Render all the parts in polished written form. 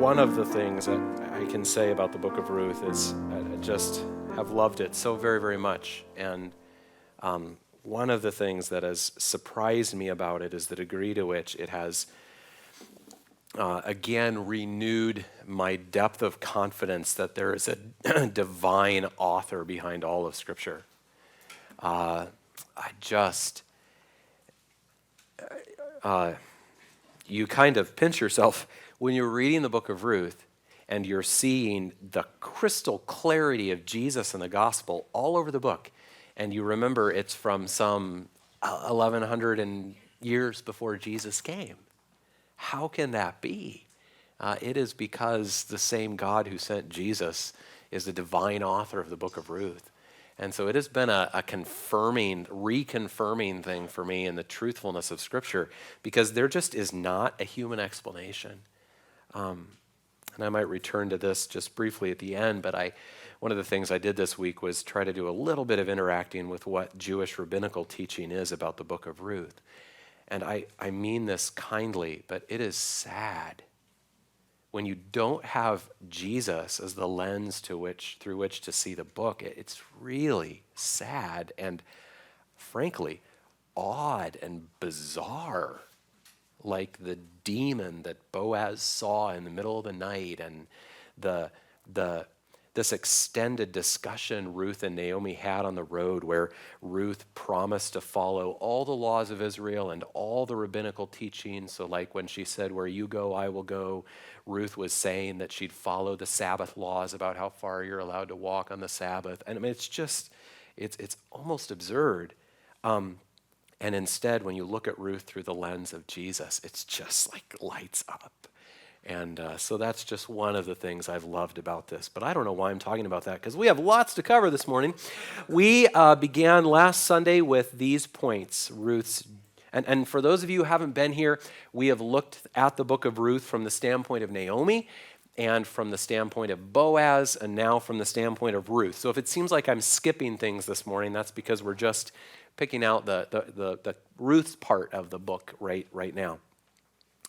one of the things that I can say about the book of Ruth is I just have loved it so very, very much. And one of the things that has surprised me about it is the degree to which it has, again, renewed my depth of confidence that there is a divine author behind all of Scripture. You kind of pinch yourself when you're reading the book of Ruth and you're seeing the crystal clarity of Jesus and the gospel all over the book. And you remember it's from some 1,100 years before Jesus came. How can that be? It is because the same God who sent Jesus is the divine author of the book of Ruth. And so it has been a reconfirming thing for me in the truthfulness of Scripture, because there just is not a human explanation. And I might return to this just briefly at the end, but one of the things I did this week was try to do a little bit of interacting with what Jewish rabbinical teaching is about the book of Ruth. And I mean this kindly, but it is sad when you don't have Jesus as the lens through which to see the book. It's really sad and, frankly, odd and bizarre, like the demon that Boaz saw in the middle of the night, and this extended discussion Ruth and Naomi had on the road, where Ruth promised to follow all the laws of Israel and all the rabbinical teachings. So like when she said, "Where you go, I will go," Ruth was saying that she'd follow the Sabbath laws about how far you're allowed to walk on the Sabbath. And I mean, it's almost absurd. And instead, when you look at Ruth through the lens of Jesus, it's just like lights up. And so that's just one of the things I've loved about this. But I don't know why I'm talking about that, because we have lots to cover this morning. We began last Sunday with these points, Ruth's. And for those of you who haven't been here, we have looked at the book of Ruth from the standpoint of Naomi, and from the standpoint of Boaz, and now from the standpoint of Ruth. So if it seems like I'm skipping things this morning, that's because we're just picking out the Ruth's part of the book right now.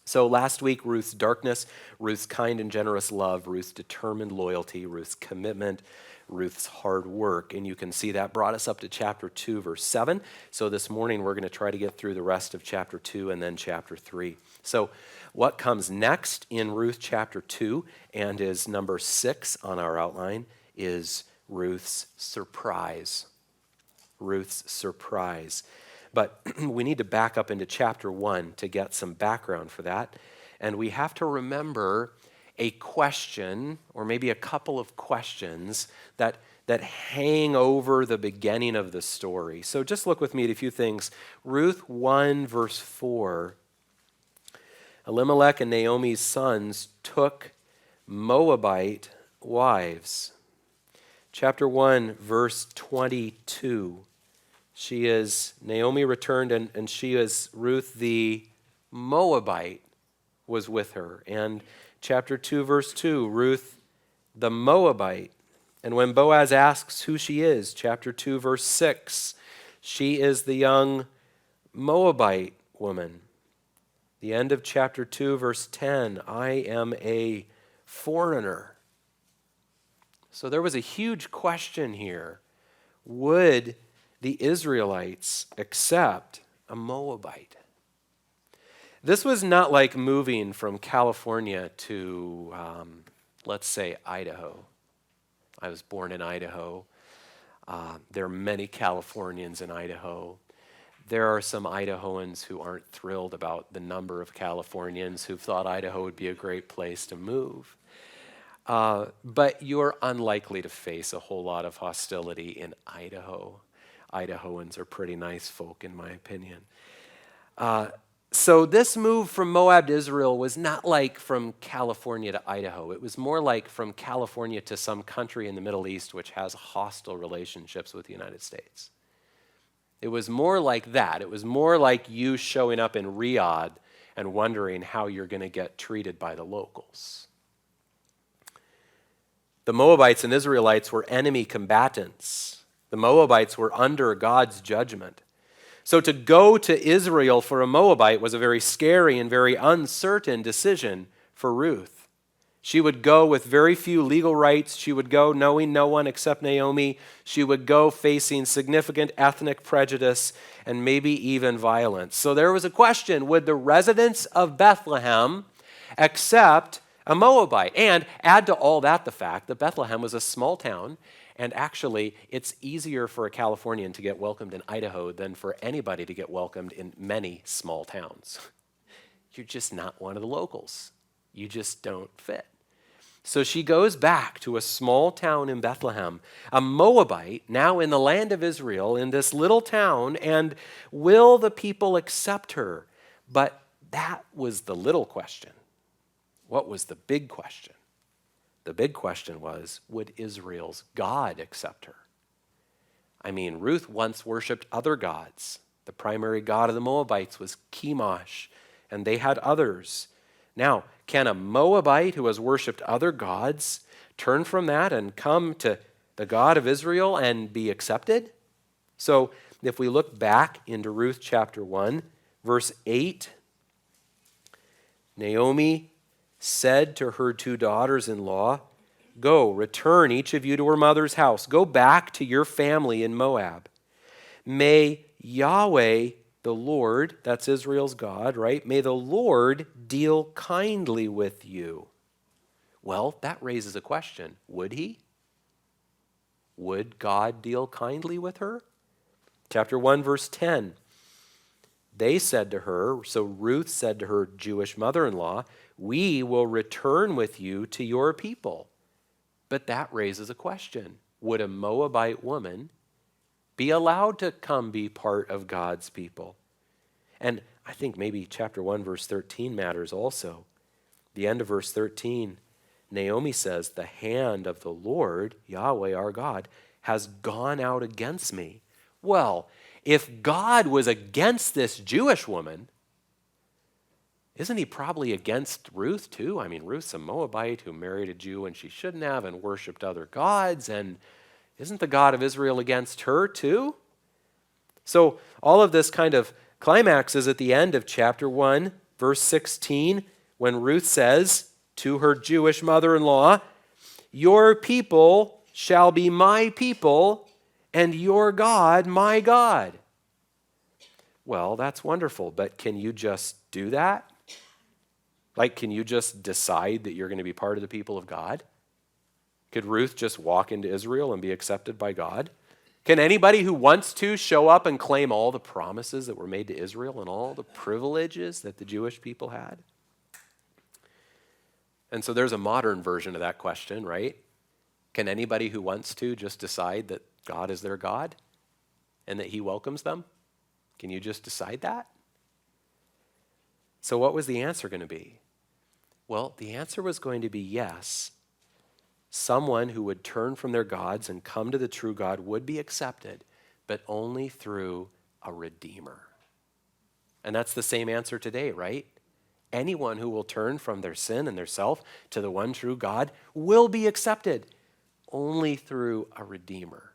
So last week, Ruth's darkness, Ruth's kind and generous love, Ruth's determined loyalty, Ruth's commitment, Ruth's hard work. And you can see that brought us up to chapter 2, verse 7. So this morning, we're going to try to get through the rest of chapter 2 and then chapter 3. So what comes next in Ruth chapter 2 and is number 6 on our outline is Ruth's surprise. Ruth's surprise. But we need to back up into chapter 1 to get some background for that. And we have to remember a question, or maybe a couple of questions, that hang over the beginning of the story. So just look with me at a few things. Ruth 1, verse 4. Elimelech and Naomi's sons took Moabite wives. Chapter 1, verse 22. Naomi returned, and she is Ruth the Moabite was with her. And chapter 2, verse 2, Ruth the Moabite. And when Boaz asks who she is, chapter 2, verse 6, she is the young Moabite woman. The end of chapter 2, verse 10, I am a foreigner. So there was a huge question here. Would the Israelites accept a Moabite? This was not like moving from California to, let's say, Idaho. I was born in Idaho. There are many Californians in Idaho. There are some Idahoans who aren't thrilled about the number of Californians who've thought Idaho would be a great place to move. But you're unlikely to face a whole lot of hostility in Idaho. Idahoans are pretty nice folk, in my opinion. So this move from Moab to Israel was not like from California to Idaho. It was more like from California to some country in the Middle East which has hostile relationships with the United States. It was more like that. It was more like you showing up in Riyadh and wondering how you're going to get treated by the locals. The Moabites and Israelites were enemy combatants. The Moabites were under God's judgment. So to go to Israel for a Moabite was a very scary and very uncertain decision for Ruth. She would go with very few legal rights. She would go knowing no one except Naomi. She would go facing significant ethnic prejudice and maybe even violence. So there was a question, would the residents of Bethlehem accept a Moabite? And add to all that the fact that Bethlehem was a small town, and actually it's easier for a Californian to get welcomed in Idaho than for anybody to get welcomed in many small towns. You're just not one of the locals. You just don't fit. So she goes back to a small town in Bethlehem, a Moabite, now in the land of Israel, in this little town, and will the people accept her? But that was the little question. What was the big question? The big question was, would Israel's God accept her? I mean, Ruth once worshipped other gods. The primary god of the Moabites was Chemosh, and they had others. Now, can a Moabite who has worshipped other gods turn from that and come to the God of Israel and be accepted? So if we look back into Ruth chapter 1, verse 8, Naomi said to her 2 daughters-in-law, "Go, return each of you to her mother's house. Go back to your family in Moab. May Yahweh, the Lord," that's Israel's God, right? "May the Lord deal kindly with you." Well, that raises a question. Would he? Would God deal kindly with her? Chapter 1, verse 10. They said to her, so Ruth said to her Jewish mother-in-law, "We will return with you to your people." But that raises a question. Would a Moabite woman be allowed to come be part of God's people? And I think maybe chapter 1, verse 13 matters also. The end of verse 13, Naomi says, "The hand of the Lord, Yahweh our God, has gone out against me." Well, if God was against this Jewish woman, isn't he probably against Ruth too? I mean, Ruth's a Moabite who married a Jew and she shouldn't have and worshiped other gods. And isn't the God of Israel against her too? So all of this kind of climaxes at the end of chapter 1, verse 16, when Ruth says to her Jewish mother-in-law, "Your people shall be my people, and your God my God." Well, that's wonderful, but can you just do that? Like, can you just decide that you're going to be part of the people of God? Could Ruth just walk into Israel and be accepted by God? Can anybody who wants to show up and claim all the promises that were made to Israel and all the privileges that the Jewish people had? And so there's a modern version of that question, right? Can anybody who wants to just decide that God is their God and that he welcomes them? Can you just decide that? So what was the answer going to be? Well, the answer was going to be yes. Someone who would turn from their gods and come to the true God would be accepted, but only through a redeemer. And that's the same answer today, right? Anyone who will turn from their sin and their self to the one true God will be accepted only through a redeemer,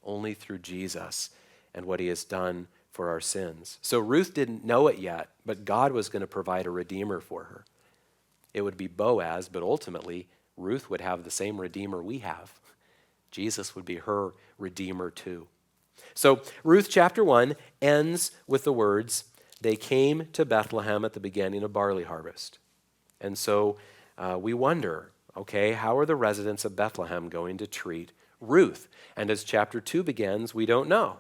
only through Jesus and what he has done for our sins. So Ruth didn't know it yet, but God was going to provide a redeemer for her. It would be Boaz, but ultimately Ruth would have the same redeemer we have. Jesus would be her redeemer too. So Ruth chapter 1 ends with the words, "They came to Bethlehem at the beginning of barley harvest." And so we wonder, okay, how are the residents of Bethlehem going to treat Ruth? And as chapter 2 begins, we don't know.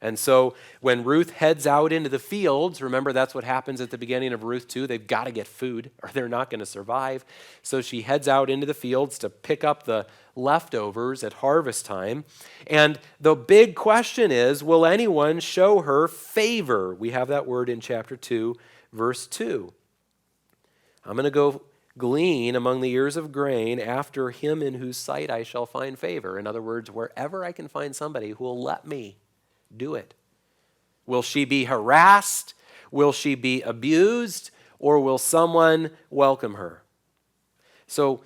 And so when Ruth heads out into the fields, remember that's what happens at the beginning of Ruth 2. They've got to get food or they're not going to survive. So she heads out into the fields to pick up the leftovers at harvest time. And the big question is, will anyone show her favor? We have that word in chapter 2, verse 2. "I'm going to go glean among the ears of grain after him in whose sight I shall find favor." In other words, wherever I can find somebody who will let me do it. Will she be harassed? Will she be abused? Or will someone welcome her? So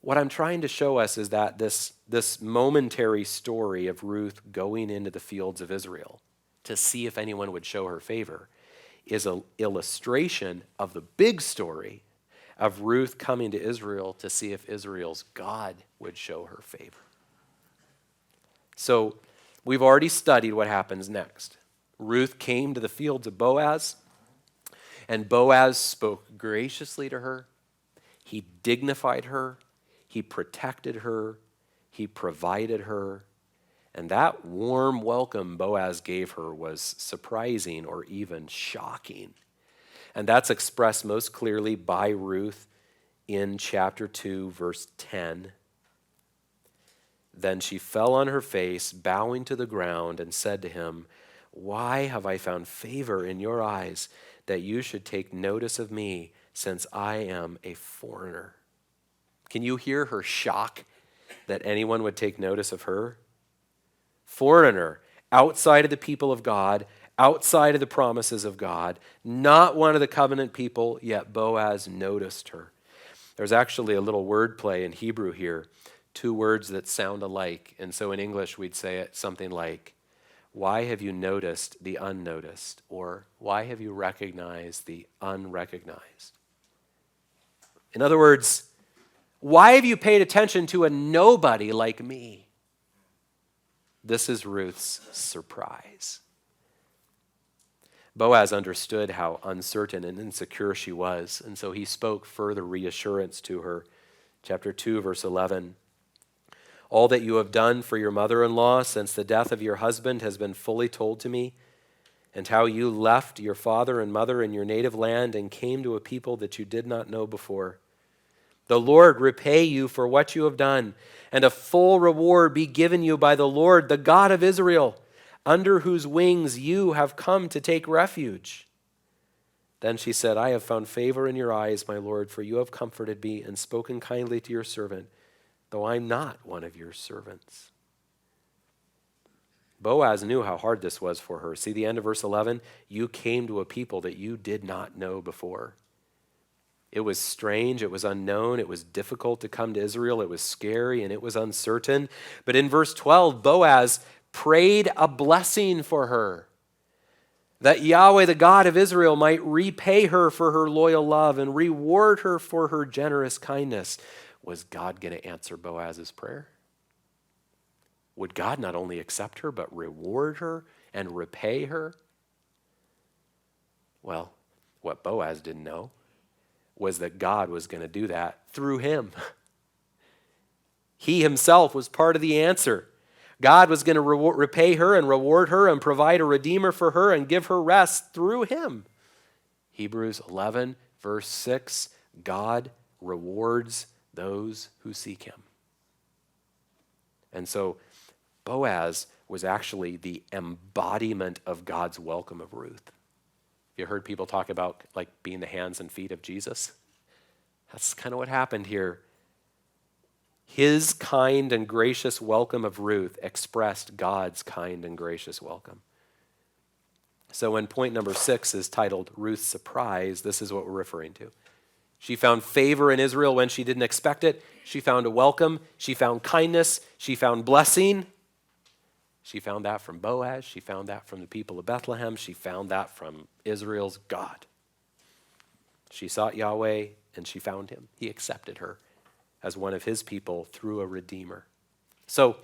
what I'm trying to show us is that this momentary story of Ruth going into the fields of Israel to see if anyone would show her favor is an illustration of the big story of Ruth coming to Israel to see if Israel's God would show her favor. So we've already studied what happens next. Ruth came to the fields of Boaz, and Boaz spoke graciously to her. He dignified her. He protected her. He provided her. And that warm welcome Boaz gave her was surprising or even shocking. And that's expressed most clearly by Ruth in chapter 2, verse 10. Then she fell on her face, bowing to the ground, and said to him, "Why have I found favor in your eyes that you should take notice of me, since I am a foreigner?" Can you hear her shock that anyone would take notice of her? Foreigner, outside of the people of God, outside of the promises of God, not one of the covenant people, yet Boaz noticed her. There's actually a little wordplay in Hebrew here, two words that sound alike. And so in English, we'd say it something like, "Why have you noticed the unnoticed?" Or, "Why have you recognized the unrecognized?" In other words, why have you paid attention to a nobody like me? This is Ruth's surprise. Boaz understood how uncertain and insecure she was, and so he spoke further reassurance to her. Chapter 2, verse 11. "All that you have done for your mother-in-law since the death of your husband has been fully told to me, and how you left your father and mother in your native land and came to a people that you did not know before. The Lord repay you for what you have done, and a full reward be given you by the Lord, the God of Israel, under whose wings you have come to take refuge." Then she said, "I have found favor in your eyes, my Lord, for you have comforted me and spoken kindly to your servant, though I'm not one of your servants." Boaz knew how hard this was for her. See the end of verse 11? You came to a people that you did not know before. It was strange, it was unknown, it was difficult to come to Israel, it was scary, and it was uncertain. But in verse 12, Boaz prayed a blessing for her, that Yahweh, the God of Israel, might repay her for her loyal love and reward her for her generous kindness. Was God going to answer Boaz's prayer? Would God not only accept her, but reward her and repay her? Well, what Boaz didn't know was that God was going to do that through him. He himself was part of the answer. God was going to repay her and reward her and provide a redeemer for her and give her rest through him. Hebrews 11, verse 6, God rewards those who seek him. And so Boaz was actually the embodiment of God's welcome of Ruth. You heard people talk about like being the hands and feet of Jesus? That's kind of what happened here. His kind and gracious welcome of Ruth expressed God's kind and gracious welcome. So when point number 6 is titled Ruth's surprise, this is what we're referring to. She found favor in Israel when she didn't expect it. She found a welcome. She found kindness. She found blessing. She found that from Boaz. She found that from the people of Bethlehem. She found that from Israel's God. She sought Yahweh and she found him. He accepted her as one of his people through a redeemer. So,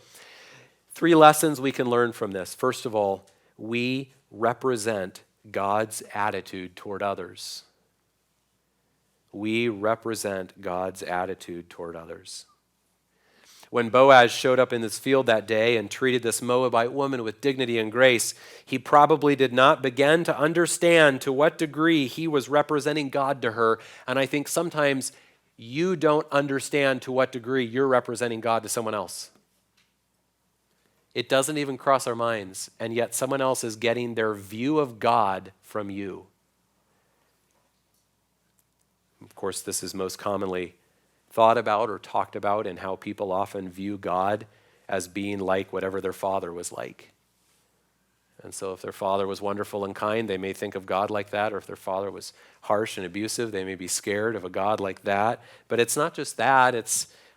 3 lessons we can learn from this. First of all, we represent God's attitude toward others. We represent God's attitude toward others. When Boaz showed up in this field that day and treated this Moabite woman with dignity and grace, he probably did not begin to understand to what degree he was representing God to her. And I think sometimes you don't understand to what degree you're representing God to someone else. It doesn't even cross our minds, and yet someone else is getting their view of God from you. Of course, this is most commonly thought about or talked about in how people often view God as being like whatever their father was like. And so if their father was wonderful and kind, they may think of God like that, or if their father was harsh and abusive, they may be scared of a God like that. But it's not just that,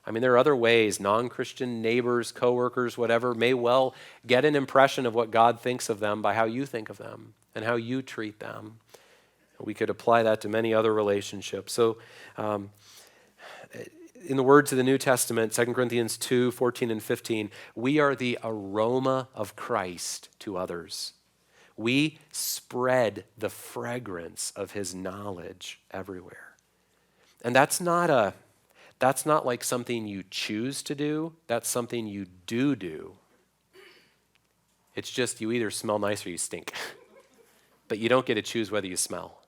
there are other ways. Non-Christian neighbors, coworkers, whatever, may well get an impression of what God thinks of them by how you think of them and how you treat them. We could apply that to many other relationships. So in the words of the New Testament, 2 Corinthians 2:14 and 15, we are the aroma of Christ to others. We spread the fragrance of his knowledge everywhere. And that's not like something you choose to do. That's something you do. It's just you either smell nice or you stink. But you don't get to choose whether you smell.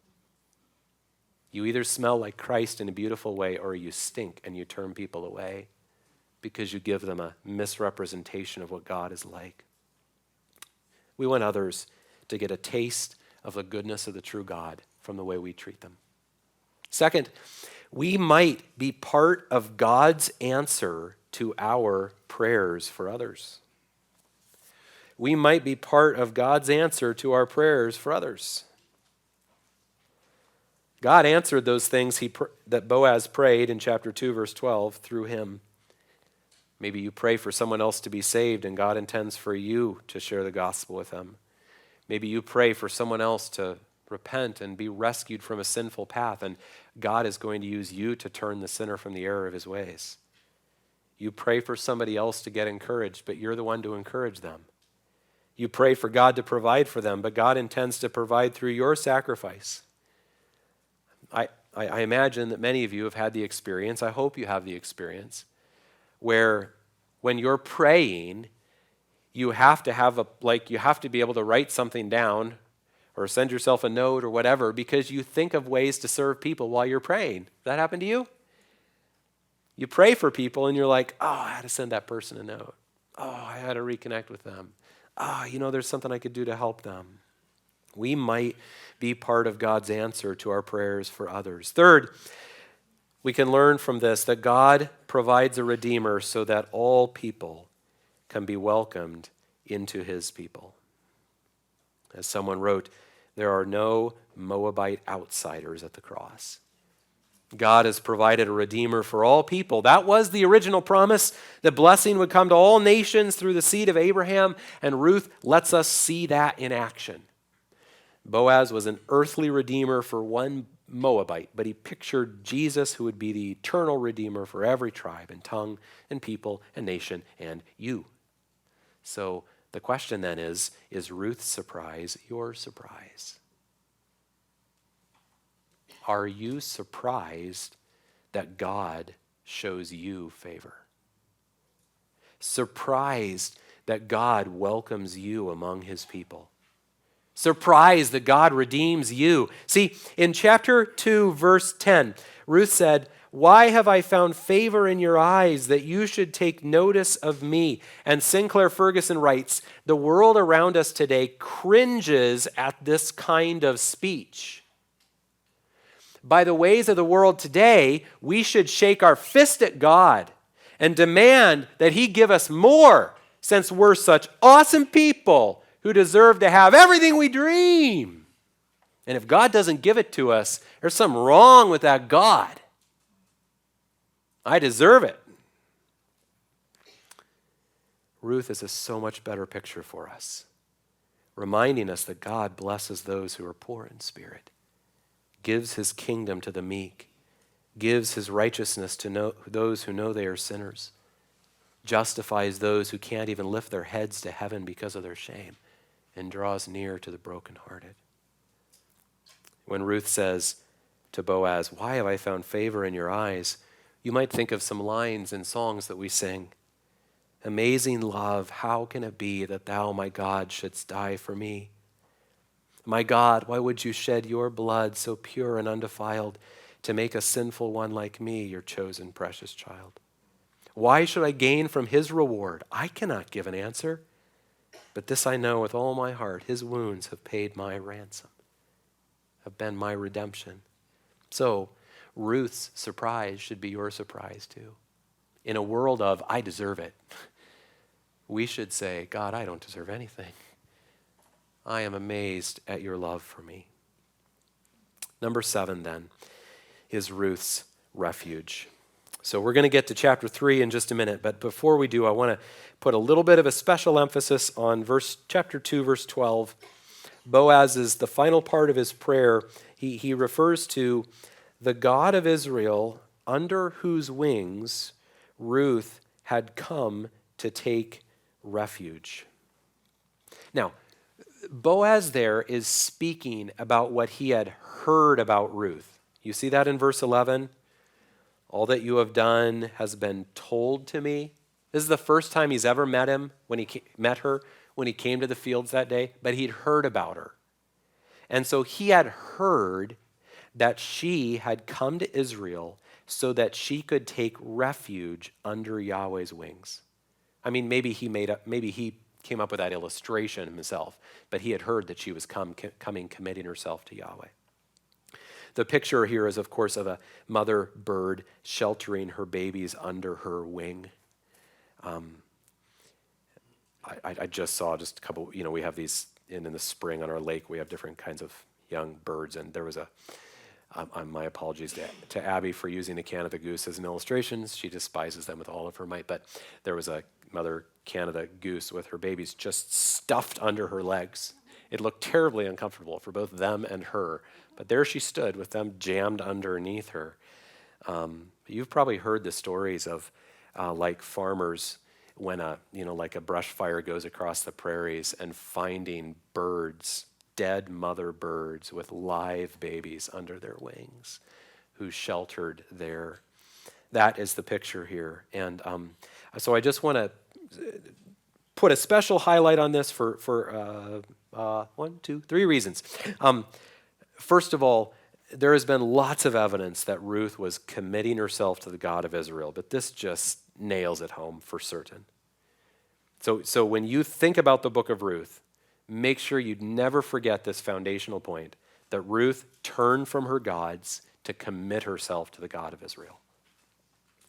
You either smell like Christ in a beautiful way or you stink and you turn people away because you give them a misrepresentation of what God is like. We want others to get a taste of the goodness of the true God from the way we treat them. Second, we might be part of God's answer to our prayers for others. We might be part of God's answer to our prayers for others. God answered those things that Boaz prayed in chapter 2, verse 12, through him. Maybe you pray for someone else to be saved and God intends for you to share the gospel with them. Maybe you pray for someone else to repent and be rescued from a sinful path, and God is going to use you to turn the sinner from the error of his ways. You pray for somebody else to get encouraged, but you're the one to encourage them. You pray for God to provide for them, but God intends to provide through your sacrifice. I imagine that many of you have had the experience, I hope you have the experience, where when you're praying, you have to be able to write something down or send yourself a note or whatever because you think of ways to serve people while you're praying. Does that happen to you? You pray for people and you're like, oh, I had to send that person a note. Oh, I had to reconnect with them. There's something I could do to help them. We might be part of God's answer to our prayers for others. Third, we can learn from this that God provides a redeemer so that all people can be welcomed into his people. As someone wrote, there are no Moabite outsiders at the cross. God has provided a redeemer for all people. That was the original promise. The blessing would come to all nations through the seed of Abraham, and Ruth lets us see that in action. Boaz was an earthly redeemer for one Moabite, but he pictured Jesus, who would be the eternal redeemer for every tribe and tongue and people and nation and you. So the question then is Ruth's surprise your surprise? Are you surprised that God shows you favor? Surprised that God welcomes you among his people? Surprised that God redeems you? See, in chapter 2, verse 10, Ruth said, "Why have I found favor in your eyes that you should take notice of me?" And Sinclair Ferguson writes, "The world around us today cringes at this kind of speech. By the ways of the world today, we should shake our fist at God and demand that he give us more, since we're such awesome people who deserve to have everything we dream. And if God doesn't give it to us, there's something wrong with that God. I deserve it." Ruth is a so much better picture for us, reminding us that God blesses those who are poor in spirit, gives his kingdom to the meek, gives his righteousness to those who know they are sinners, justifies those who can't even lift their heads to heaven because of their shame, and draws near to the brokenhearted. When Ruth says to Boaz, "Why have I found favor in your eyes?" you might think of some lines in songs that we sing. "Amazing love, how can it be that thou, my God, shouldst die for me? My God, why would you shed your blood so pure and undefiled to make a sinful one like me, your chosen precious child? Why should I gain from his reward? I cannot give an answer. But this I know with all my heart, his wounds have paid my ransom, have been my redemption." So Ruth's surprise should be your surprise too. In a world of, I deserve it, we should say, God, I don't deserve anything. I am amazed at your love for me. Number 7 then is Ruth's refuge. So we're going to get to chapter 3 in just a minute, but before we do, I want to put a little bit of a special emphasis on chapter 2, verse 12. Boaz is the final part of his prayer. He refers to the God of Israel under whose wings Ruth had come to take refuge. Now, Boaz there is speaking about what he had heard about Ruth. You see that in verse 11? All that you have done has been told to me. This is the first time he's ever met her when he came to the fields that day, but he'd heard about her. And so he had heard that she had come to Israel so that she could take refuge under Yahweh's wings. I mean, maybe he came up with that illustration himself, but he had heard that she was committing herself to Yahweh. The picture here is, of course, of a mother bird sheltering her babies under her wing. I just saw just a couple, we have these in the spring on our lake, we have different kinds of young birds, and there was my apologies to Abby for using the Canada goose as an illustration. She despises them with all of her might, but there was a mother Canada goose with her babies just stuffed under her legs. It looked terribly uncomfortable for both them and her, but there she stood with them jammed underneath her. You've probably heard the stories of like farmers when like a brush fire goes across the prairies and finding birds, dead mother birds with live babies under their wings who sheltered there. That is the picture here. And so I just want to put a special highlight on this for 3 reasons. First of all, there has been lots of evidence that Ruth was committing herself to the God of Israel, but this just nails it home for certain. So when you think about the book of Ruth, make sure you never forget this foundational point, that Ruth turned from her gods to commit herself to the God of Israel.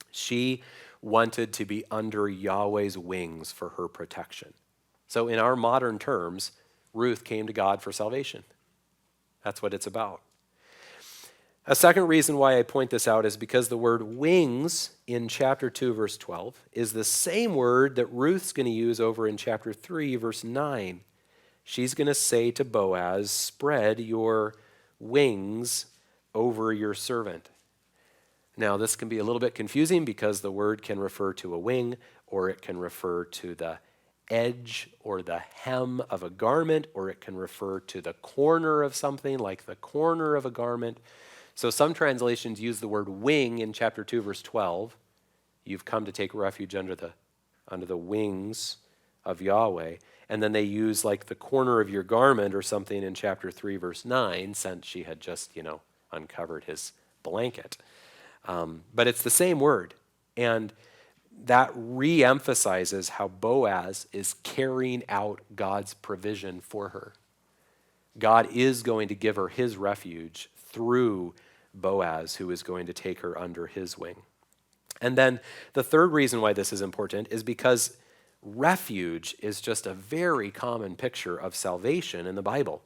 She wanted to be under Yahweh's wings for her protection. So in our modern terms, Ruth came to God for salvation. That's what it's about. A second reason why I point this out is because the word wings in chapter 2, verse 12 is the same word that Ruth's going to use over in chapter 3, verse 9. She's going to say to Boaz, spread your wings over your servant. Now, this can be a little bit confusing because the word can refer to a wing, or it can refer to the edge or the hem of a garment, or it can refer to the corner of something, like the corner of a garment. So some translations use the word wing in chapter 2, verse 12. You've come to take refuge under the wings of Yahweh. And then they use like the corner of your garment or something in chapter 3, verse 9, since she had just, uncovered his blanket. But it's the same word. And that re-emphasizes how Boaz is carrying out God's provision for her. God is going to give her his refuge through Boaz, who is going to take her under his wing. And then the third reason why this is important is because refuge is just a very common picture of salvation in the Bible.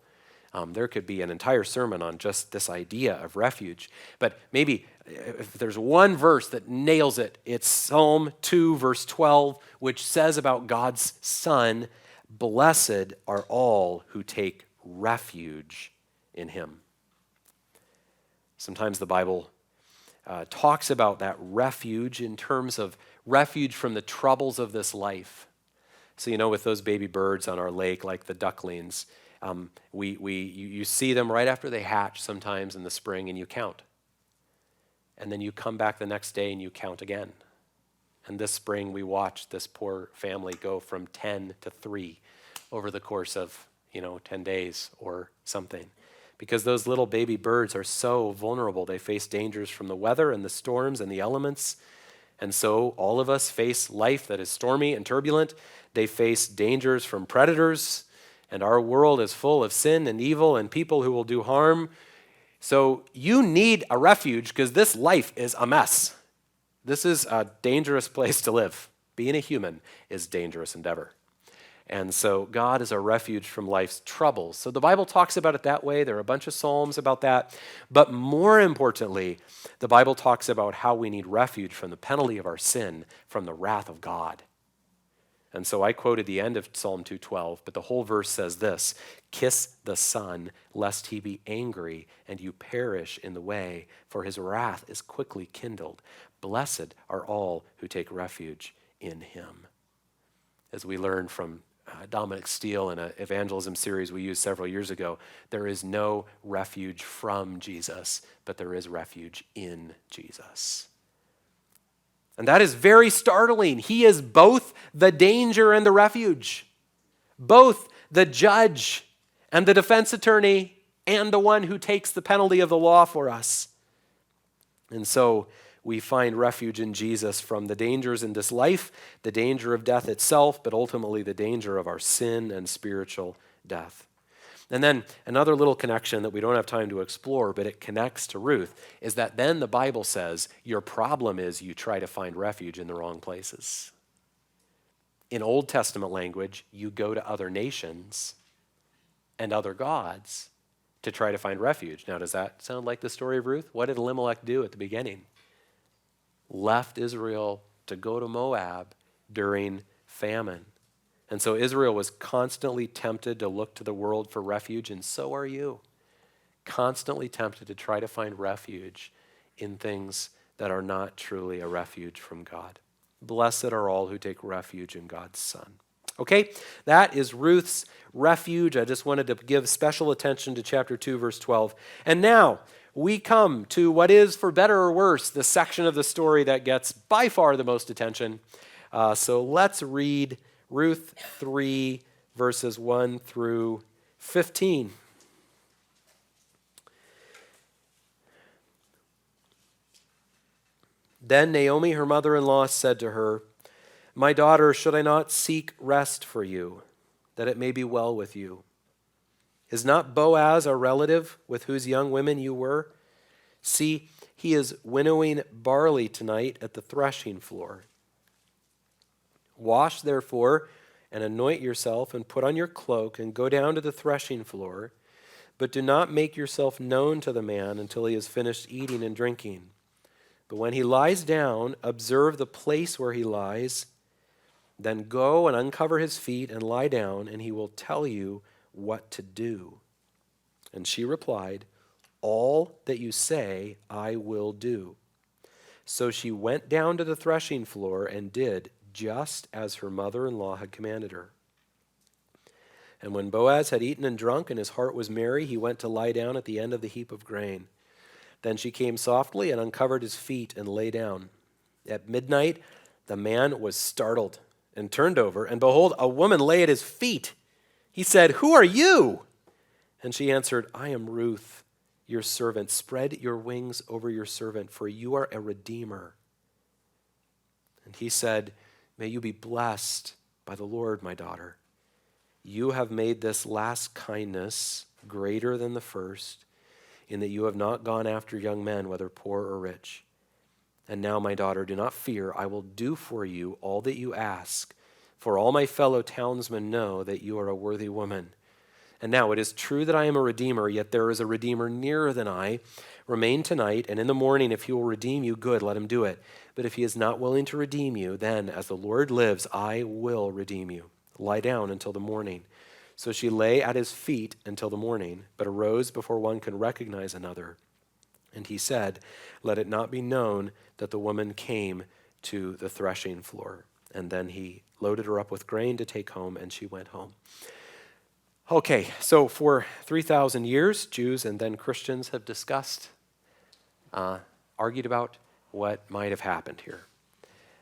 There could be an entire sermon on just this idea of refuge. But maybe if there's one verse that nails it, it's Psalm 2, verse 12, which says about God's Son, blessed are all who take refuge in him. Sometimes the Bible talks about that refuge in terms of refuge from the troubles of this life. So, with those baby birds on our lake, like the ducklings, you see them right after they hatch sometimes in the spring, and you count. And then you come back the next day and you count again. And this spring we watched this poor family go from 10 to 3 over the course of, 10 days or something. Because those little baby birds are so vulnerable. They face dangers from the weather and the storms and the elements. And so all of us face life that is stormy and turbulent. They face dangers from predators. And our world is full of sin and evil and people who will do harm. So you need a refuge because this life is a mess. This is a dangerous place to live. Being a human is a dangerous endeavor. And so God is a refuge from life's troubles. So the Bible talks about it that way. There are a bunch of psalms about that. But more importantly, the Bible talks about how we need refuge from the penalty of our sin, from the wrath of God. And so I quoted the end of Psalm 212, but the whole verse says this: "Kiss the Son, lest he be angry and you perish in the way, for his wrath is quickly kindled. Blessed are all who take refuge in him." As we learned from Dominic Steele in an evangelism series we used several years ago, there is no refuge from Jesus, but there is refuge in Jesus. And that is very startling. He is both the danger and the refuge, both the judge and the defense attorney and the one who takes the penalty of the law for us. And so we find refuge in Jesus from the dangers in this life, the danger of death itself, but ultimately the danger of our sin and spiritual death. And then another little connection that we don't have time to explore, but it connects to Ruth, is that then the Bible says your problem is you try to find refuge in the wrong places. In Old Testament language, you go to other nations and other gods to try to find refuge. Now, does that sound like the story of Ruth? What did Elimelech do at the beginning? Left Israel to go to Moab during famine. And so Israel was constantly tempted to look to the world for refuge, and so are you. Constantly tempted to try to find refuge in things that are not truly a refuge from God. Blessed are all who take refuge in God's Son. Okay, that is Ruth's refuge. I just wanted to give special attention to chapter 2, verse 12. And now we come to what is, for better or worse, the section of the story that gets by far the most attention. So let's read Ruth 3, verses 1 through 15. Then Naomi, her mother-in-law, said to her, "My daughter, should I not seek rest for you, that it may be well with you? Is not Boaz our relative, with whose young women you were? See, he is winnowing barley tonight at the threshing floor. Wash, therefore, and anoint yourself, and put on your cloak, and go down to the threshing floor. But do not make yourself known to the man until he has finished eating and drinking. But when he lies down, observe the place where he lies. Then go and uncover his feet and lie down, and he will tell you what to do." And she replied, "All that you say I will do." So she went down to the threshing floor and did just as her mother-in-law had commanded her. And when Boaz had eaten and drunk and his heart was merry, he went to lie down at the end of the heap of grain. Then she came softly and uncovered his feet and lay down. At midnight, the man was startled and turned over, and behold, a woman lay at his feet. He said, "Who are you?" And she answered, "I am Ruth, your servant. Spread your wings over your servant, for you are a redeemer." And he said, "May you be blessed by the Lord, my daughter. You have made this last kindness greater than the first, in that you have not gone after young men, whether poor or rich. And now, my daughter, do not fear. I will do for you all that you ask, for all my fellow townsmen know that you are a worthy woman. And now it is true that I am a redeemer, yet there is a redeemer nearer than I. Remain tonight, and in the morning, if he will redeem you, good, let him do it. But if he is not willing to redeem you, then, as the Lord lives, I will redeem you. Lie down until the morning." So she lay at his feet until the morning, but arose before one could recognize another. And he said, "Let it not be known that the woman came to the threshing floor." And then he loaded her up with grain to take home, and she went home. Okay, so for 3,000 years, Jews and then Christians have discussed, argued about what might have happened here.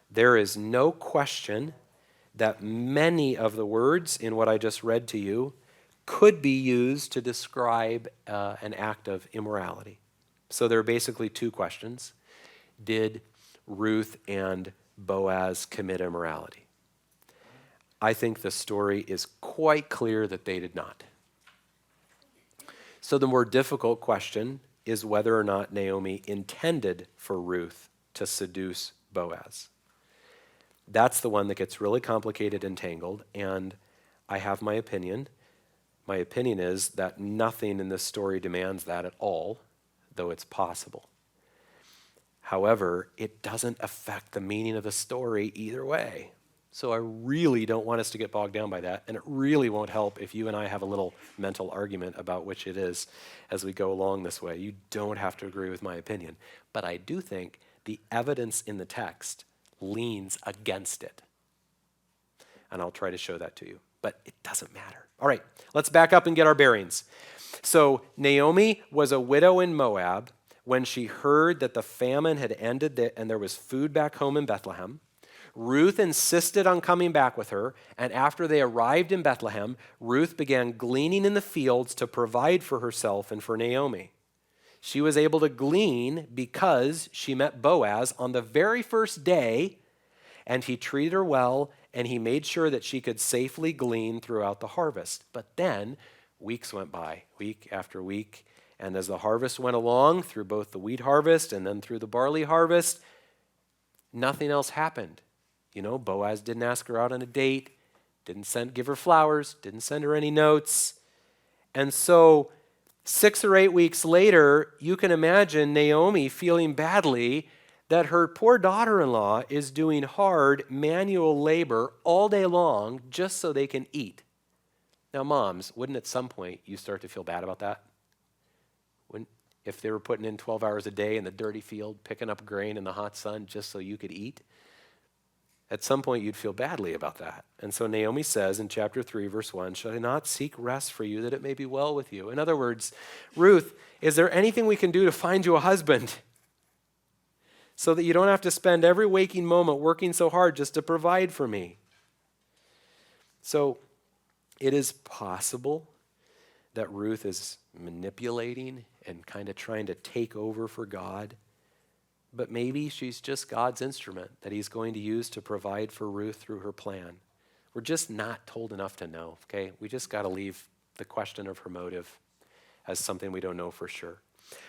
There is no question that many of the words in what I just read to you could be used to describe an act of immorality. So there are basically two questions. Did Ruth and Boaz commit immorality? I think the story is quite clear that they did not. So the more difficult question is whether or not Naomi intended for Ruth to seduce Boaz. That's the one that gets really complicated and tangled, and I have my opinion. My opinion is that nothing in this story demands that at all, though it's possible. However, it doesn't affect the meaning of the story either way. So I really don't want us to get bogged down by that, and it really won't help if you and I have a little mental argument about which it is as we go along this way. You don't have to agree with my opinion, but I do think the evidence in the text leans against it. And I'll try to show that to you, but it doesn't matter. All right, let's back up and get our bearings. So Naomi was a widow in Moab when she heard that the famine had ended and there was food back home in Bethlehem. Ruth insisted on coming back with her, and after they arrived in Bethlehem, Ruth began gleaning in the fields to provide for herself and for Naomi. She was able to glean because she met Boaz on the very first day, and he treated her well, and he made sure that she could safely glean throughout the harvest. But then weeks went by, week after week, and as the harvest went along, through both the wheat harvest and then through the barley harvest, nothing else happened. You know, Boaz didn't ask her out on a date, didn't give her flowers, didn't send her any notes. And so 6 or 8 weeks later, you can imagine Naomi feeling badly that her poor daughter-in-law is doing hard manual labor all day long just so they can eat. Now, moms, wouldn't at some point you start to feel bad about that? If they were putting in 12 hours a day in the dirty field, picking up grain in the hot sun just so you could eat? At some point, you'd feel badly about that. And so Naomi says in chapter 3, verse 1, "Should I not seek rest for you that it may be well with you?" In other words, Ruth, is there anything we can do to find you a husband so that you don't have to spend every waking moment working so hard just to provide for me? So it is possible that Ruth is manipulating and kind of trying to take over for God. But maybe she's just God's instrument that he's going to use to provide for Ruth through her plan. We're just not told enough to know, okay? We just got to leave the question of her motive as something we don't know for sure.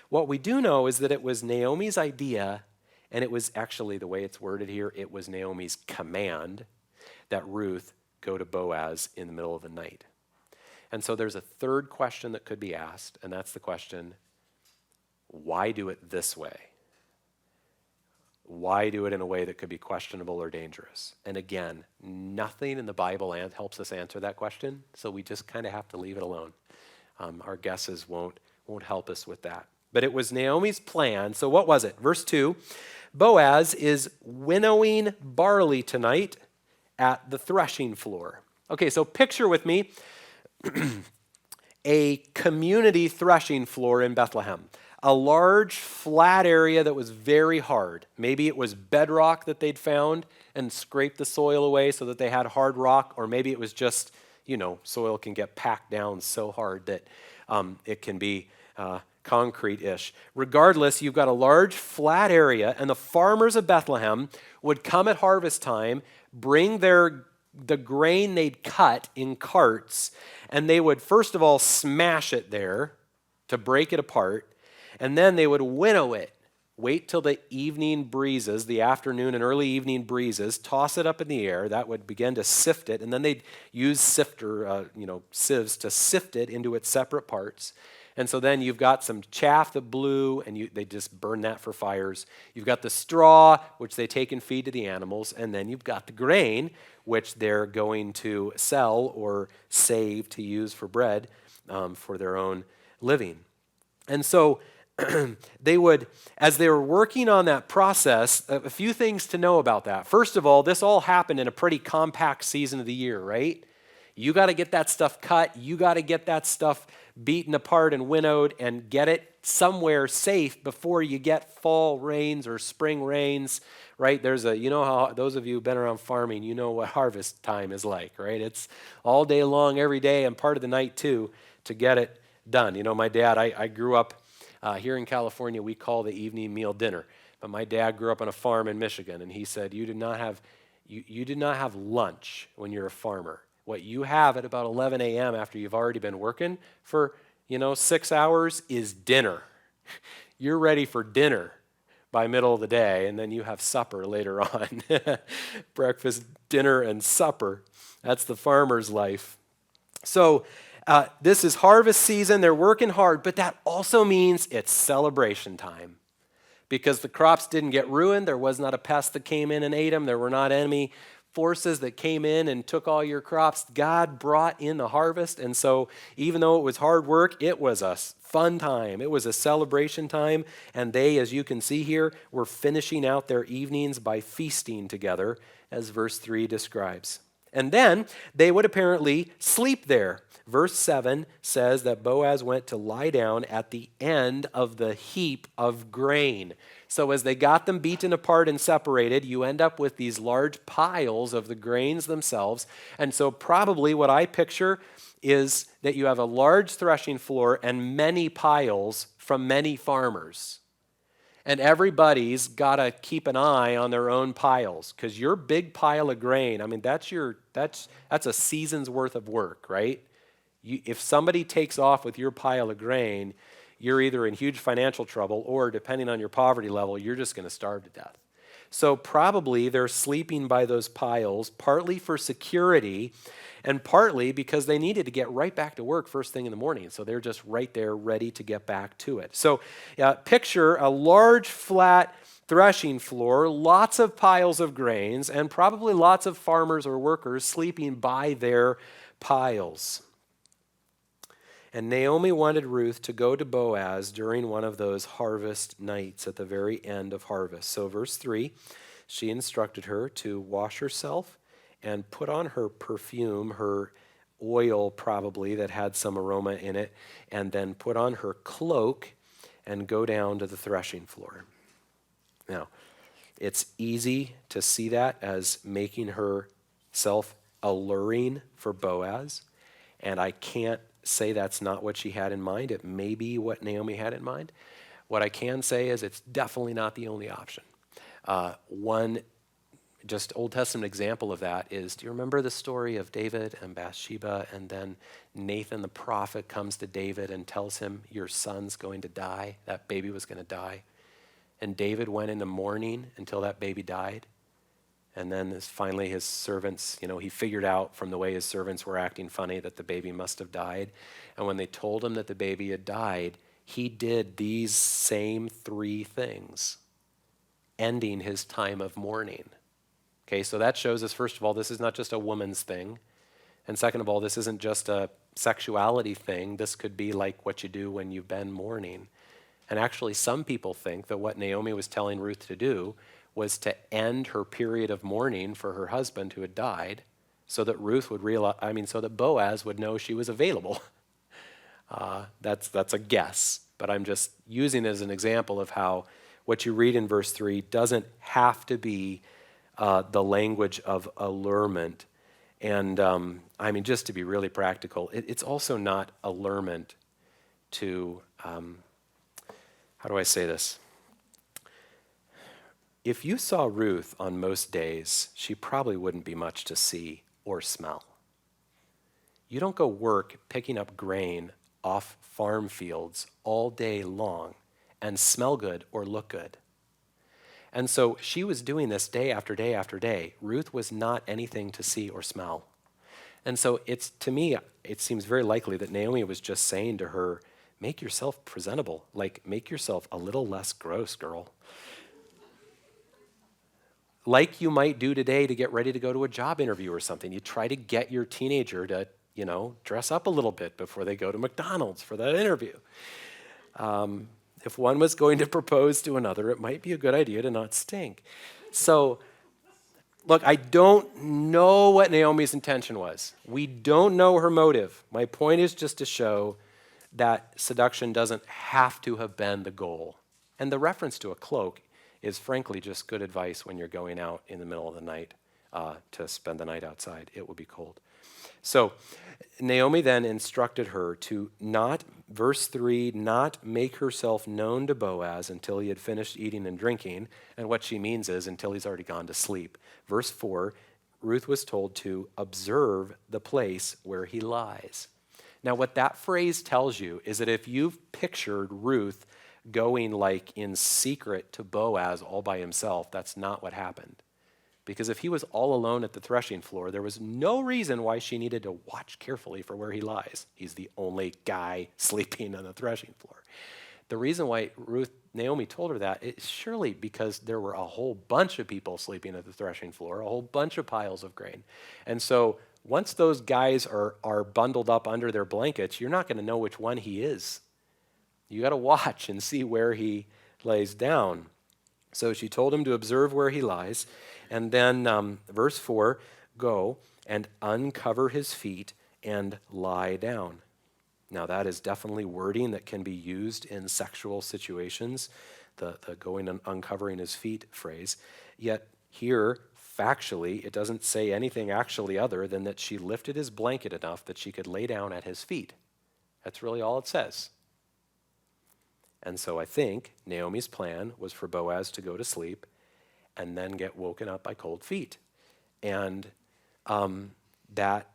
What we do know is that it was Naomi's idea, and it was actually the way it's worded here, it was Naomi's command that Ruth go to Boaz in the middle of the night. And so there's a third question that could be asked, and that's the question, why do it this way? Why do it in a way that could be questionable or dangerous? And again, nothing in the Bible helps us answer that question, so we just kind of have to leave it alone. Our guesses won't help us with that. But it was Naomi's plan. So what was it? Verse 2, Boaz is winnowing barley tonight at the threshing floor. Okay, so picture with me a community threshing floor in Bethlehem. A large flat area that was very hard. Maybe it was bedrock that they'd found and scraped the soil away so that they had hard rock, or maybe it was just, soil can get packed down so hard that it can be concrete-ish. Regardless, you've got a large flat area, and the farmers of Bethlehem would come at harvest time, bring the grain they'd cut in carts, and they would first of all smash it there to break it apart. And then they would winnow it, wait till the evening breezes, the afternoon and early evening breezes, toss it up in the air. That would begin to sift it. And then they'd use sieves to sift it into its separate parts. And so then you've got some chaff that blew, and they just burn that for fires. You've got the straw, which they take and feed to the animals. And then you've got the grain, which they're going to sell or save to use for bread for their own living. And so they would, as they were working on that process, a few things to know about that. First of all, this all happened in a pretty compact season of the year, right? You got to get that stuff cut. You got to get that stuff beaten apart and winnowed and get it somewhere safe before you get fall rains or spring rains, right? How those of you who've been around farming, you know what harvest time is like, right? It's all day long, every day, and part of the night too, to get it done. My dad, I grew up here in California, we call the evening meal dinner. But my dad grew up on a farm in Michigan, and he said, you did not have lunch when you're a farmer. What you have at about 11 a.m. after you've already been working for, 6 hours is dinner. You're ready for dinner by middle of the day, and then you have supper later on. Breakfast, dinner, and supper. That's the farmer's life. So this is harvest season. They're working hard, but that also means it's celebration time because the crops didn't get ruined. There was not a pest that came in and ate them. There were not enemy forces that came in and took all your crops. God brought in the harvest. And so even though it was hard work, it was a fun time. It was a celebration time. And they, as you can see here, were finishing out their evenings by feasting together, as verse 3 describes. And then they would apparently sleep there. Verse 7 says that Boaz went to lie down at the end of the heap of grain. So as they got them beaten apart and separated, you end up with these large piles of the grains themselves. And so probably what I picture is that you have a large threshing floor and many piles from many farmers. And everybody's got to keep an eye on their own piles, because your big pile of grain, I mean, that's a season's worth of work, right? If somebody takes off with your pile of grain, you're either in huge financial trouble or, depending on your poverty level, you're just going to starve to death. So probably they're sleeping by those piles, partly for security and partly because they needed to get right back to work first thing in the morning. So they're just right there ready to get back to it. So picture a large flat threshing floor, lots of piles of grains, and probably lots of farmers or workers sleeping by their piles. And Naomi wanted Ruth to go to Boaz during one of those harvest nights at the very end of harvest. So verse 3, she instructed her to wash herself and put on her perfume, her oil probably that had some aroma in it, and then put on her cloak and go down to the threshing floor. Now, it's easy to see that as making herself alluring for Boaz, and I can't say that's not what she had in mind. It may be what Naomi had in mind. What I can say is it's definitely not the only option. One just Old Testament example of that is, do you remember the story of David and Bathsheba, and then Nathan the prophet comes to David and tells him, your son's going to die, that baby was going to die. And David went into mourning until that baby died. And then finally his servants, he figured out from the way his servants were acting funny that the baby must have died. And when they told him that the baby had died, he did these same three things, ending his time of mourning. Okay, so that shows us, first of all, this is not just a woman's thing. And second of all, this isn't just a sexuality thing. This could be like what you do when you've been mourning. And actually, some people think that what Naomi was telling Ruth to do was to end her period of mourning for her husband who had died, so that Ruth would so that Boaz would know she was available. That's a guess, but I'm just using it as an example of how what you read in verse 3 doesn't have to be the language of allurement. And just to be really practical, it's also not allurement to, how do I say this? If you saw Ruth on most days, she probably wouldn't be much to see or smell. You don't go work picking up grain off farm fields all day long and smell good or look good. And so she was doing this day after day after day. Ruth was not anything to see or smell. And so to me, it seems very likely that Naomi was just saying to her, make yourself presentable, like make yourself a little less gross, girl. Like you might do today to get ready to go to a job interview or something. You try to get your teenager to, dress up a little bit before they go to McDonald's for that interview. If one was going to propose to another, it might be a good idea to not stink. So, look, I don't know what Naomi's intention was. We don't know her motive. My point is just to show that seduction doesn't have to have been the goal. And the reference to a cloak is frankly just good advice when you're going out in the middle of the night to spend the night outside. It will be cold. So Naomi then instructed her to not, verse 3, not make herself known to Boaz until he had finished eating and drinking. And what she means is until he's already gone to sleep. Verse 4, Ruth was told to observe the place where he lies. Now what that phrase tells you is that if you've pictured Ruth going like in secret to Boaz all by himself, that's not what happened. Because if he was all alone at the threshing floor, there was no reason why she needed to watch carefully for where he lies. He's the only guy sleeping on the threshing floor. The reason why Naomi told her that, it's surely because there were a whole bunch of people sleeping at the threshing floor, a whole bunch of piles of grain. And so once those guys are bundled up under their blankets, you're not going to know which one he is. You got to watch and see where he lays down. So she told him to observe where he lies. And then verse 4, go and uncover his feet and lie down. Now that is definitely wording that can be used in sexual situations, the going and uncovering his feet phrase. Yet here, factually, it doesn't say anything actually other than that she lifted his blanket enough that she could lay down at his feet. That's really all it says. And so I think Naomi's plan was for Boaz to go to sleep and then get woken up by cold feet. And that,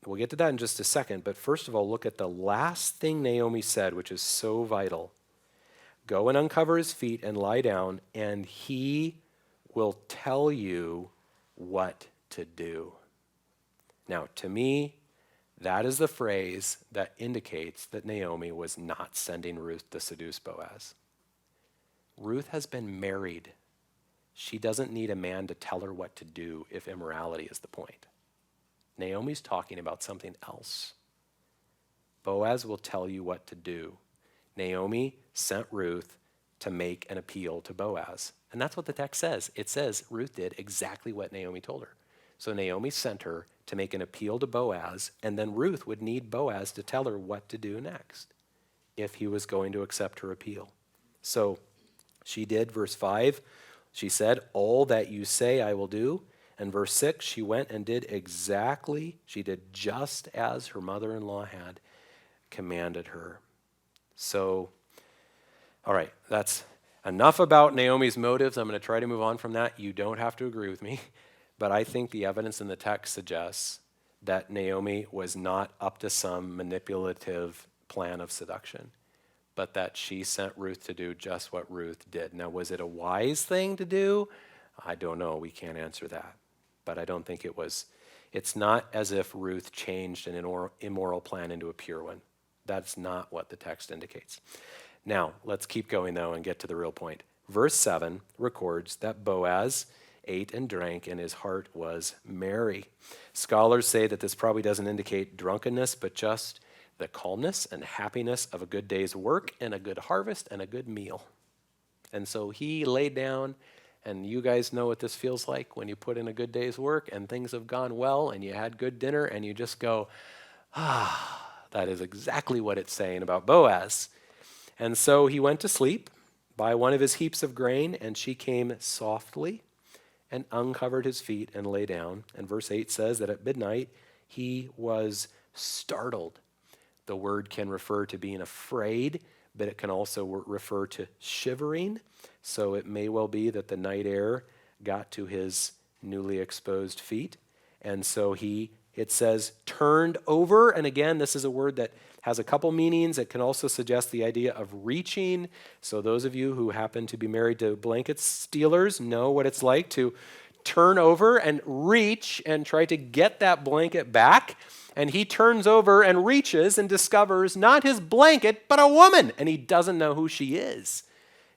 we'll get to that in just a second, but first of all, look at the last thing Naomi said, which is so vital. Go and uncover his feet and lie down, and he will tell you what to do. Now, to me, that is the phrase that indicates that Naomi was not sending Ruth to seduce Boaz. Ruth has been married. She doesn't need a man to tell her what to do if immorality is the point. Naomi's talking about something else. Boaz will tell you what to do. Naomi sent Ruth to make an appeal to Boaz. And that's what the text says. It says Ruth did exactly what Naomi told her. So Naomi sent her to make an appeal to Boaz, and then Ruth would need Boaz to tell her what to do next if he was going to accept her appeal. So she did, verse 5, she said, all that you say I will do. And verse 6, she went and did she did just as her mother-in-law had commanded her. So, all right, that's enough about Naomi's motives. I'm going to try to move on from that. You don't have to agree with me. But I think the evidence in the text suggests that Naomi was not up to some manipulative plan of seduction, but that she sent Ruth to do just what Ruth did. Now, was it a wise thing to do? I don't know. We can't answer that. But I don't think it was. It's not as if Ruth changed an immoral plan into a pure one. That's not what the text indicates. Now, let's keep going, though, and get to the real point. Verse 7 records that Boaz ate and drank, and his heart was merry. Scholars say that this probably doesn't indicate drunkenness, but just the calmness and happiness of a good day's work and a good harvest and a good meal. And so he laid down, and you guys know what this feels like when you put in a good day's work and things have gone well and you had good dinner and you just go, that is exactly what it's saying about Boaz. And so he went to sleep by one of his heaps of grain, and she came softly and uncovered his feet and lay down. And verse 8 says that at midnight he was startled. The word can refer to being afraid, but it can also refer to shivering. So it may well be that the night air got to his newly exposed feet. And so it says, turned over. And again, this is a word that has a couple meanings. It can also suggest the idea of reaching. So those of you who happen to be married to blanket stealers know what it's like to turn over and reach and try to get that blanket back. And he turns over and reaches and discovers not his blanket, but a woman. And he doesn't know who she is.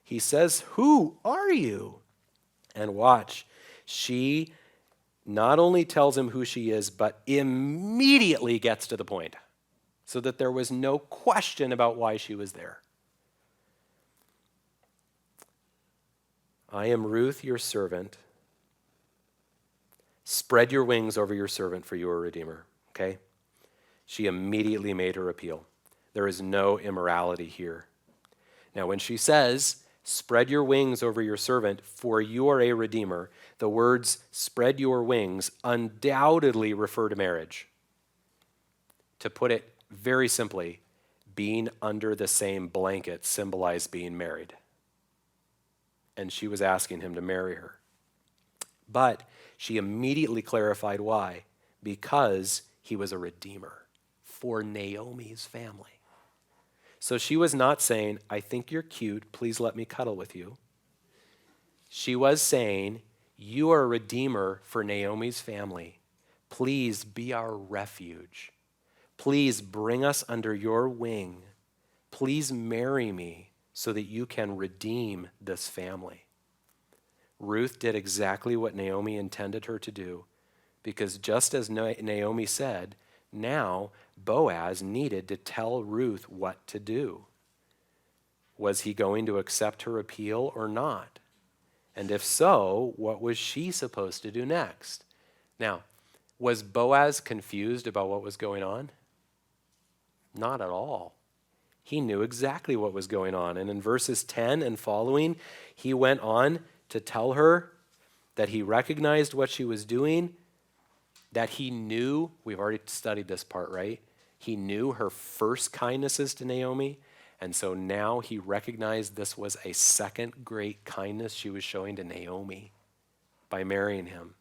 He says, who are you? And watch, she not only tells him who she is, but immediately gets to the point, so that there was no question about why she was there. I am Ruth, your servant. Spread your wings over your servant, for you are a redeemer. Okay? She immediately made her appeal. There is no immorality here. Now, when she says, spread your wings over your servant, for you are a redeemer, the words spread your wings undoubtedly refer to marriage. To put it very simply, being under the same blanket symbolized being married. And she was asking him to marry her. But she immediately clarified why. Because he was a redeemer for Naomi's family. So she was not saying, I think you're cute, please let me cuddle with you. She was saying, you are a redeemer for Naomi's family. Please be our refuge. Please bring us under your wing. Please marry me so that you can redeem this family. Ruth did exactly what Naomi intended her to do, because just as Naomi said, now Boaz needed to tell Ruth what to do. Was he going to accept her appeal or not? And if so, what was she supposed to do next? Now, was Boaz confused about what was going on? Not at all. He knew exactly what was going on. And in verses 10 and following, he went on to tell her that he recognized what she was doing, that he knew, we've already studied this part, right? He knew her first kindnesses to Naomi, and so now he recognized this was a second great kindness she was showing to Naomi by marrying him.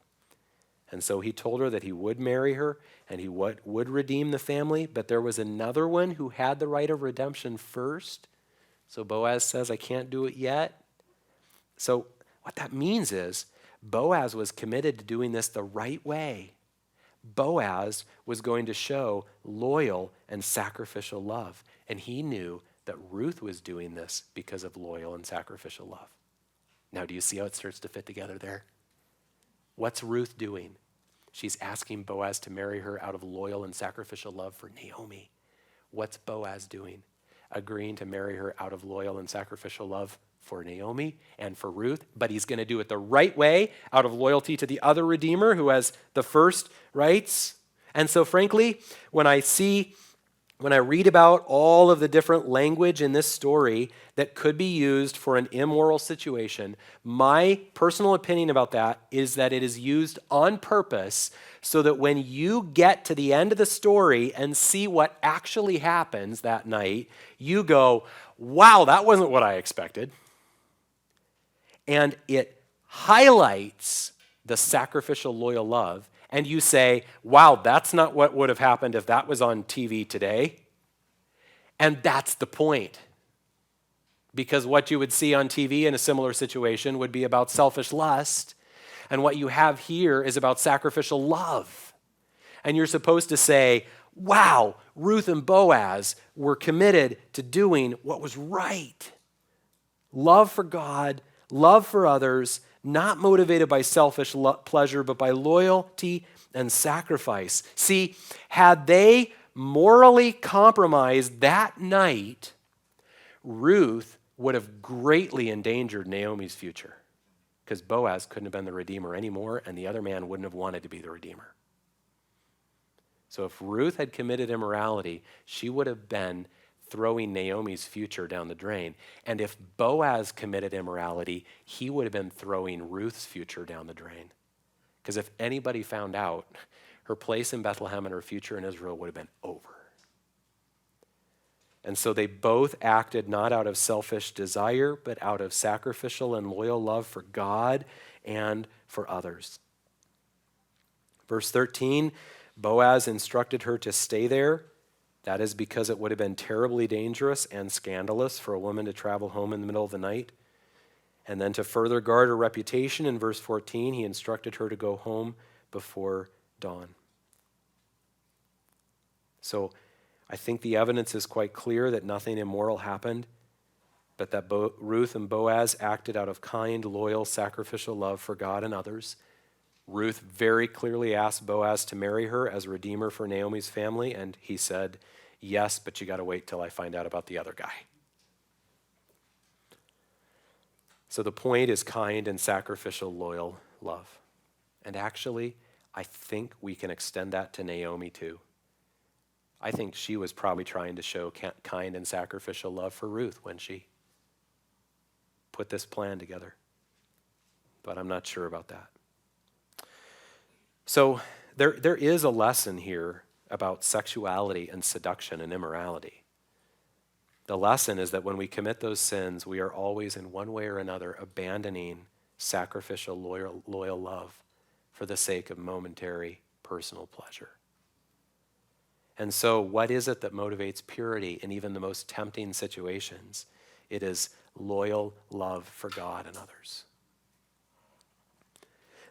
And so he told her that he would marry her and he would redeem the family, but there was another one who had the right of redemption first. So Boaz says, I can't do it yet. So what that means is Boaz was committed to doing this the right way. Boaz was going to show loyal and sacrificial love, and he knew that Ruth was doing this because of loyal and sacrificial love. Now, do you see how it starts to fit together there? What's Ruth doing? She's asking Boaz to marry her out of loyal and sacrificial love for Naomi. What's Boaz doing? Agreeing to marry her out of loyal and sacrificial love for Naomi and for Ruth, but he's going to do it the right way out of loyalty to the other Redeemer who has the first rights. And so frankly, when I read about all of the different language in this story that could be used for an immoral situation, my personal opinion about that is that it is used on purpose so that when you get to the end of the story and see what actually happens that night, you go, wow, that wasn't what I expected. And it highlights the sacrificial loyal love. And you say, wow, that's not what would have happened if that was on TV today. And that's the point. Because what you would see on TV in a similar situation would be about selfish lust. And what you have here is about sacrificial love. And you're supposed to say, wow, Ruth and Boaz were committed to doing what was right. Love for God, love for others, not motivated by selfish pleasure, but by loyalty and sacrifice. See, had they morally compromised that night, Ruth would have greatly endangered Naomi's future because Boaz couldn't have been the redeemer anymore, and the other man wouldn't have wanted to be the redeemer. So if Ruth had committed immorality, she would have been throwing Naomi's future down the drain. And if Boaz committed immorality, he would have been throwing Ruth's future down the drain. Because if anybody found out, her place in Bethlehem and her future in Israel would have been over. And so they both acted not out of selfish desire, but out of sacrificial and loyal love for God and for others. Verse 13, Boaz instructed her to stay there. That is because it would have been terribly dangerous and scandalous for a woman to travel home in the middle of the night. And then to further guard her reputation, in verse 14, he instructed her to go home before dawn. So I think the evidence is quite clear that nothing immoral happened, but that Ruth and Boaz acted out of kind, loyal, sacrificial love for God and others. Ruth very clearly asked Boaz to marry her as a redeemer for Naomi's family, and he said, yes, but you got to wait till I find out about the other guy. So the point is kind and sacrificial, loyal love. And actually, I think we can extend that to Naomi too. I think she was probably trying to show kind and sacrificial love for Ruth when she put this plan together. But I'm not sure about that. So there is a lesson here about sexuality and seduction and immorality. The lesson is that when we commit those sins, we are always in one way or another abandoning sacrificial, loyal love for the sake of momentary personal pleasure. And so what is it that motivates purity in even the most tempting situations? It is loyal love for God and others.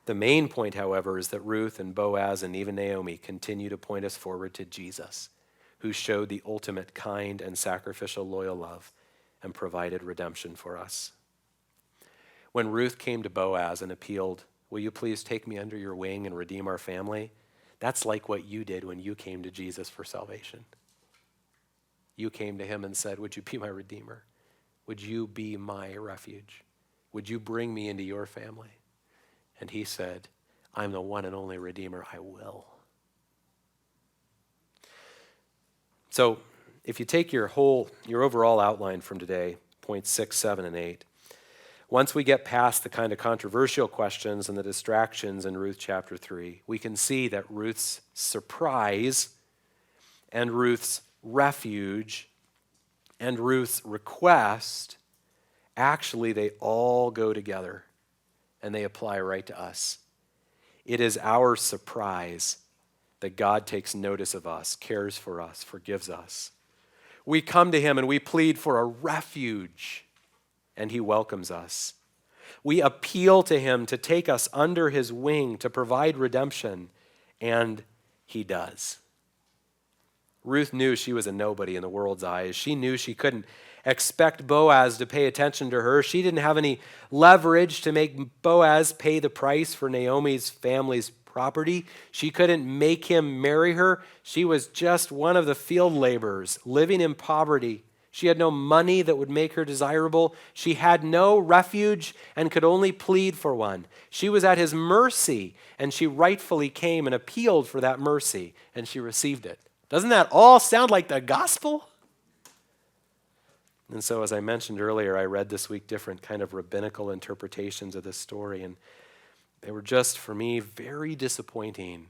The main point, however, is that Ruth and Boaz and even Naomi continue to point us forward to Jesus, who showed the ultimate kind and sacrificial loyal love and provided redemption for us. When Ruth came to Boaz and appealed, will you please take me under your wing and redeem our family? That's like what you did when you came to Jesus for salvation. You came to him and said, would you be my redeemer? Would you be my refuge? Would you bring me into your family? And he said, I'm the one and only redeemer. I will. So if you take your overall outline from today, points 6, 7, and 8, once we get past the kind of controversial questions and the distractions in Ruth chapter 3, we can see that Ruth's surprise and Ruth's refuge and Ruth's request, actually they all go together and they apply right to us. It is our surprise that God takes notice of us, cares for us, forgives us. We come to him and we plead for a refuge, and he welcomes us. We appeal to him to take us under his wing, to provide redemption, and he does. Ruth knew she was a nobody in the world's eyes. She knew she couldn't expect Boaz to pay attention to her. She didn't have any leverage to make Boaz pay the price for Naomi's family's property. She couldn't make him marry her. She was just one of the field laborers living in poverty. She had no money that would make her desirable. She had no refuge and could only plead for one. She was at his mercy, and she rightfully came and appealed for that mercy, and she received it. Doesn't that all sound like the gospel? And so, as I mentioned earlier, I read this week different kind of rabbinical interpretations of this story, and they were just, for me, very disappointing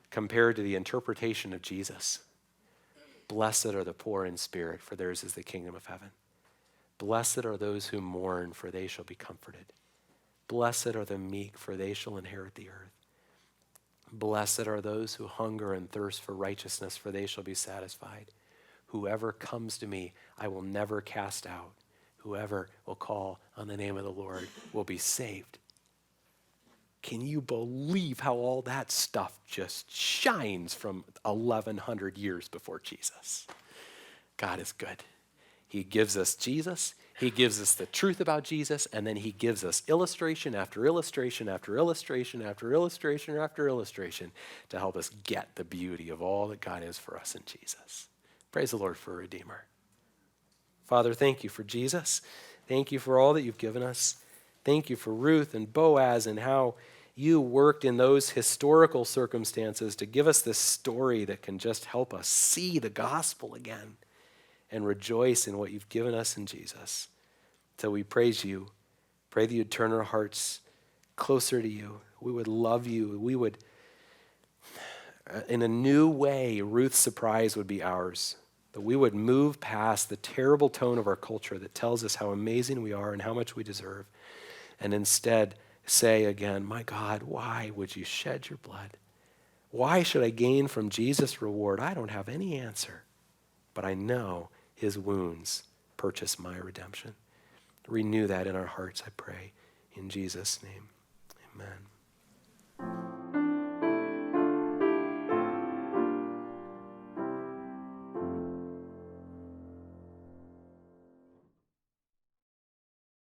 compared to the interpretation of Jesus. Blessed are the poor in spirit, for theirs is the kingdom of heaven. Blessed are those who mourn, for they shall be comforted. Blessed are the meek, for they shall inherit the earth. Blessed are those who hunger and thirst for righteousness, for they shall be satisfied. Whoever comes to me, I will never cast out. Whoever will call on the name of the Lord will be saved. Can you believe how all that stuff just shines from 1,100 years before Jesus? God is good. He gives us Jesus. He gives us the truth about Jesus, and then he gives us illustration after illustration after illustration after illustration after illustration to help us get the beauty of all that God is for us in Jesus. Praise the Lord for a Redeemer. Father, thank you for Jesus. Thank you for all that you've given us. Thank you for Ruth and Boaz and how you worked in those historical circumstances to give us this story that can just help us see the gospel again and rejoice in what you've given us in Jesus. So we praise you. Pray that you'd turn our hearts closer to you. We would love you. We would, in a new way, Ruth's surprise would be ours. That we would move past the terrible tone of our culture that tells us how amazing we are and how much we deserve, and instead say again, my God, why would you shed your blood? Why should I gain from Jesus' reward? I don't have any answer, but I know his wounds purchase my redemption. Renew that in our hearts, I pray. In Jesus' name, amen.